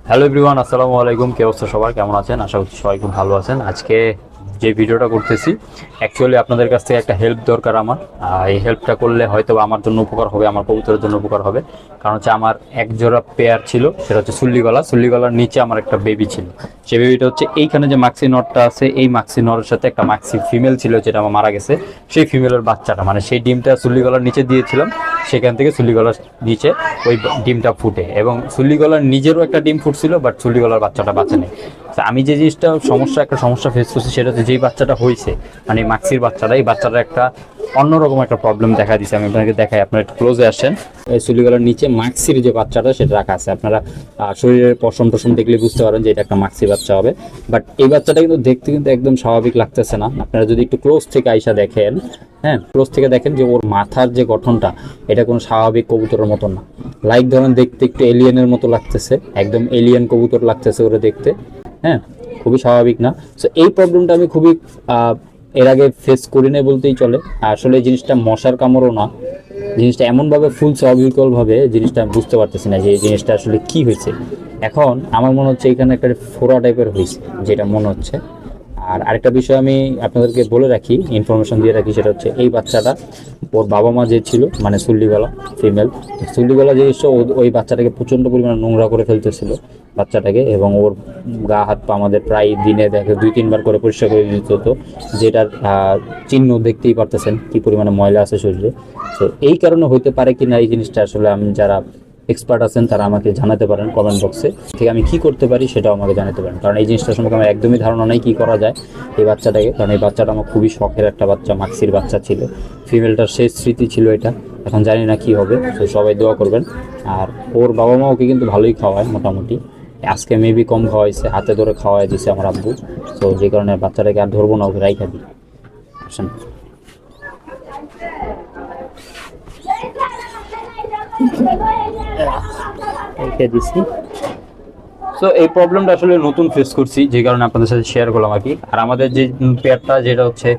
Hello everyone, আসসালামু আলাইকুম। কে অবস্থা সবার, কেমন আছেন? আশা করছি সবাই খুব ভালো আছেন। আজকে যে ভিডিওটা করতেছি অ্যাকচুয়ালি আপনাদের কাছ থেকে একটা হেল্প দরকার আমার। এই হেল্পটা করলে হয়তো আমার জন্য উপকার হবে, আমার কবুতরের জন্য উপকার হবে। কারণ হচ্ছে আমার এক জোড়া পেয়ার ছিল, সেটা হচ্ছে সুল্লিগলার নিচে আমার একটা বেবি ছিল। সেই বেবিটা হচ্ছে এইখানে যে মাক্সি নটটা আছে, এই মাক্সি নটের সাথে একটা মাক্সি ফিমেল ছিল যেটা আমার মারা গেছে। সেই ফিমেলের বাচ্চাটা মানে সেই ডিমটা সুল্লিগলার নিচে দিয়েছিলাম, সেখান থেকে সুল্লিগলার নিচে ওই ডিমটা ফুটে, এবং সুল্লিগলার নিজেরও একটা ডিম ফুটছিল, বাট সুল্লিগলার বাচ্চাটা বাঁচে নেই। আমি যে জিনিসটা একটা সমস্যা ফেস করছি সেটা হচ্ছে যেই বাচ্চাটা হয়েছে, মানে মাক্সির বাচ্চাটা, এই বাচ্চাটা একটা অন্যরকম একটা প্রবলেম দেখা দিচ্ছে। আমি আপনাকে দেখাই, আপনারা একটু ক্লোজে আসেন। এই সুলিগলার নিচে মাক্সির যে বাচ্চাটা সেটা রাখা আছে। আপনারা শরীরের পশম টসম দেখলে বুঝতে পারেন যে এটা একটা মাক্সি বাচ্চা হবে। বাট এই বাচ্চাটা কিন্তু দেখতে কিন্তু একদম স্বাভাবিক লাগতেছে না। আপনারা যদি একটু ক্লোজ থেকে আইসা দেখেন, হ্যাঁ ক্লোজ থেকে দেখেন যে ওর মাথার যে গঠনটা, এটা কোনো স্বাভাবিক কবুতরের মতো না। লাইক ধরেন দেখতে একটু এলিয়েনের মতো লাগতেছে, একদম এলিয়েন কবুতর লাগতেছে ওরা দেখতে। হ্যাঁ, খুবই স্বাভাবিক না। সো এই প্রবলেমটা আমি খুবই এর আগে ফেস করি নাই বলতেই চলে। আসলে এই জিনিসটা মশার কামড়ও না, জিনিসটা এমনভাবে ফুলছে অবিকলভাবে, জিনিসটা আমি বুঝতে পারতেছি না যে এই জিনিসটা আসলে কি হয়েছে। এখন আমার মনে হচ্ছে এখানে একটা ফোড়া টাইপের হয়েছে, যেটা মনে হচ্ছে। আর আরেকটা বিষয় আমি আপনাদেরকে বলে রাখি, ইনফরমেশন দিয়ে রাখি, সেটা হচ্ছে এই বাচ্চাটা ওর বাবা মা যে ছিল, মানে সুল্লিগলা ফিমেল, সুল্লিগলা জিনিসটা ওই বাচ্চাটাকে প্রচণ্ড পরিমাণে নোংরা করে ফেলতেছিল বাচ্চাটাকে, এবং ওর গা হাত পা আমাদের প্রায় দিনে দেখে 2-3 বার করে পরিষ্কার করে দিতে হতো, যেটার চিহ্ন দেখতেই পারতেছেন কি পরিমাণে ময়লা আছে শরীরে। তো এই কারণে হইতে পারে কি না এই জিনিসটা, আসলে আমি যারা এক্সপার্ট আছেন তারা আমাকে জানাতে পারেন কমেন্ট বক্সে থেকে, আমি কি করতে পারি সেটাও আমাকে জানাতে পারেন। কারণ এই জিনিসটার সম্পর্কে আমার একদমই ধারণা নেই কী করা যায় এই বাচ্চাটাকে। কারণ এই বাচ্চাটা আমার খুবই শখের একটা বাচ্চা, মাক্সির বাচ্চা ছিল, ফিমেলটার শেষ স্মৃতি ছিল এটা। এখন জানি না কি হবে, তো সবাই দোয়া করবেন। আর ওর বাবা মা ওকে কিন্তু ভালোই খাওয়ায় মোটামুটি। আজকে মেবি কম খাওয়াইছে, হাতে ধরে খাওয়াই দিছে আমার আব্বু। তো যে কারণে বাচ্চাটাকে আর ধরবো না, ওকে রাইখা দিই। আসেন। রেখে দিছি। সো এই প্রবলেমটা আসলে নতুন ফেস করছি, যে কারণে আপনাদের সাথে শেয়ার করলাম আর কি। আর আমাদের যে পেয়ারটা, যেটা হচ্ছে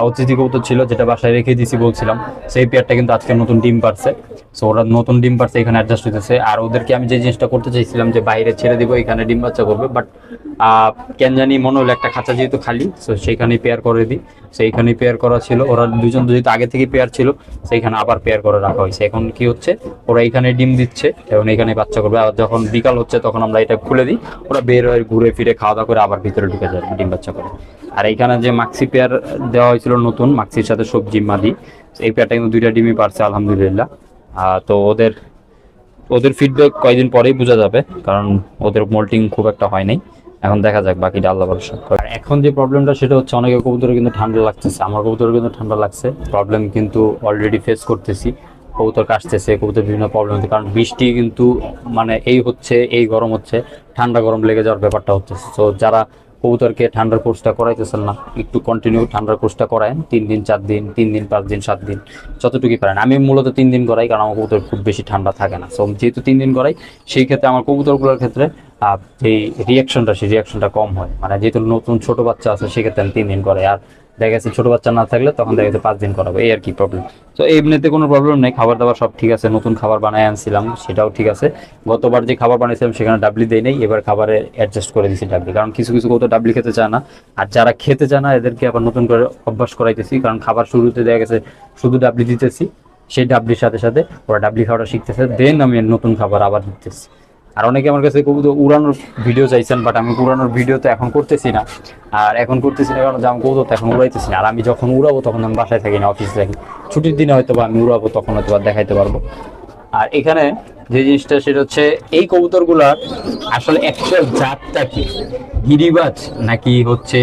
অতিথি কবুতর ছিল, যেটা বাসায় রেখে দিছি বলছিলাম, সেই পেয়ারটা কিন্তু আজকে নতুন ডিম পারছে। সো ওরা নতুন ডিম পারছে, এখানে অ্যাডজাস্ট হইতেছে। আর ওদেরকে আমি যে জিনিসটা করতে চাইছিলাম যে বাইরে ছেড়ে দিব, এখানে ডিম বাচ্চা করবে, বাট কেন জানি মনে হলো একটা খাঁচা যেহেতু খালি, সো সেইখানেই পেয়ার করে দিই। সেইখানেই পেয়ার করা ছিল, ওরা দুজন যেহেতু আগে থেকে পেয়ার ছিল, সেইখানে আবার পেয়ার করে রাখা হয়েছে। এখন কি হচ্ছে, ওরা এখানে ডিম দিচ্ছে এবং এখানে বাচ্চা করবে। আর যখন বিকাল হচ্ছে তখন আমরা এটা খুলে দিই, ওরা বের হয়ে ঘুরে ফিরে খাওয়া দাওয়া করে আবার ভিতরে ঢুকে যায় ডিম বাচ্চা করে। আর এইখানে যে মাক্সি পেয়ার দেওয়া হয়েছিল নতুন, মাক্সির সাথে সবজি মাদি, এই পেয়ারটা কিন্তু 2টা ডিমই পারছে আলহামদুলিল্লাহ। তো ওদের ওদের ফিডব্যাক কয়েকদিন পরেই বোঝা যাবে, কারণ ওদের মোল্টিং খুব একটা হয় নাই। এখন দেখা যাক, বাকিটা আল্লাহ ভরসা। আর এখন যে প্রবলেমটা সেটা হচ্ছে, অনেকের কবুতরে কিন্তু ঠান্ডা লাগতেছে, আমার কবুতরে কিন্তু ঠান্ডা লাগছে। প্রবলেম কিন্তু অলরেডি ফেস করতেছি, কবুতর কাশতেছে, কবুতর বিভিন্ন প্রবলেম হচ্ছে। কারণ বৃষ্টি কিন্তু মানে এই হচ্ছে, এই গরম হচ্ছে, ঠান্ডা গরম লেগে যাওয়ার ব্যাপারটা হচ্ছে। তো যারা কবুতরকে ঠান্ডার কোর্সটা করাইতেছেন না, একটু কন্টিনিউ ঠান্ডার কোর্সটা করায় 3 দিন 4 দিন, 3 দিন 5 দিন 7 দিন, যতটুকুই পারেন। আমি মূলত 3 দিন করাই, কারণ আমার কবুতর খুব বেশি ঠান্ডা থাকে না। সো যেহেতু 3 দিন করাই, সেই ক্ষেত্রে আমার কবুতরগুলোর ক্ষেত্রে এই সেই রিয়াকশনটা কম হয়। মানে যেহেতু নতুন ছোট বাচ্চা আছে, সেক্ষেত্রে আমি 3 দিন করাই। আর দেখা গেছে ছোট বাচ্চা না থাকলে তখন দেখা গেছে 5 দিন করাবো, এই আর কি প্রবলেম। তো এমনিতে কোনো প্রবলেম নেই, খাবার দাবার সব ঠিক আছে। নতুন খাবার বানায় আনছিলাম, সেটাও ঠিক আছে। গতবার যে খাবার বানিয়েছিলাম সেখানে ডাবলি দেই নেই, এবার খাবারে অ্যাডজাস্ট করে দিয়েছি ডাবলি, কারণ কিছু কিছু কত ডাবলি খেতে চায় না। আর যারা খেতে চায় না এদেরকে আবার নতুন করে অভ্যাস করাইতেছি, কারণ খাবার শুরুতে দেখা গেছে শুধু ডাবলি দিতেছি, সেই ডাবলির সাথে সাথে ওরা ডাবলি খাওয়াটা শিখতেছে, দেন আমি নতুন খাবার আবার দিতেছি। আর অনেকে আমার কাছে কবুতর উড়ানোর ভিডিও চাইছেন, বাট আমি উড়ানোর ভিডিও তো এখন করতেছি না। আর এখন করতেছি না কারণ আমি কবুতর তো এখন উড়াইতেছি না। আর আমি যখন উড়াবো তখন আমি বাসায় থাকি না, অফিসে থাকি। ছুটির দিনে হয়তো বা আমি উড়াবো, তখন হয়তো বা দেখাইতে পারবো। আর এখানে যে জিনিসটা সেটা হচ্ছে, এই কবুতরগুলার আসলে অ্যাকচুয়াল জাতটা কি, গিরিবাজ নাকি হচ্ছে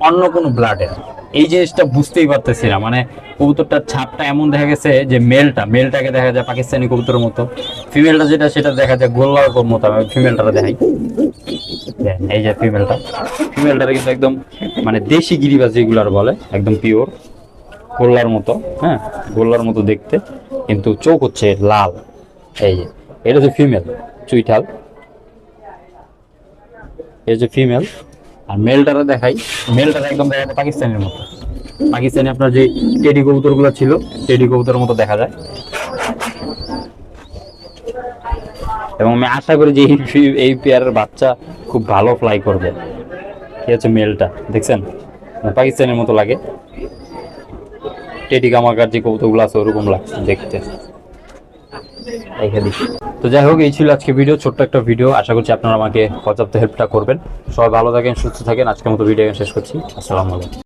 অন্য কোনো ব্লাডের, এই জিনিসটা বুঝতেই পারতেছি না। মানে কবুতরটার ছাপটা এমন দেখা গেছে যে মেলটাকে দেখা যায় পাকিস্তানি কবুতরের মতো, ফিমেলটা সেটা দেখা যায় গোল্লার মতো। আমি ফিমেলটা দেখাই, এই যে ফিমেলটা কিন্তু একদম মানে দেশি গিরিবাজ যেগুলার বলে, একদম পিওর গোল্লার মতো। হ্যাঁ, গোল্লার মতো দেখতে, কিন্তু চোখ হচ্ছে লাল। এই যে এটা হচ্ছে ফিমেল চুইঠাল, এই যে ফিমেল। আর মেলটারা দেখাই, মেলটারা একদম দেখা যায় পাকিস্তানের মতো। পাকিস্তানি আপনার যে টেডি কবুতরগুলো ছিল, টেডি কবুতরের মতো দেখা যায়। এবং আমি আশা করি যে এই পেয়ারের বাচ্চা খুব ভালো ফ্লাই করবে। কি হচ্ছে মেলটা দেখছেন, পাকিস্তানের মতো লাগে, টেডি কামাকার যে কৌতুকগুলো আছে ওরকম লাগছে দেখতে। এখানে তো যাই হোক, এই ছিল আজকে ভিডিও, ছোট্ট একটা ভিডিও। আশা করছি আপনারা আমাকে পর্যাপ্ত হেল্পটা করবেন। সবাই ভালো থাকেন, সুস্থ থাকেন। আজকের মতো ভিডিও শেষ করছি। আসসালামু আলাইকুম।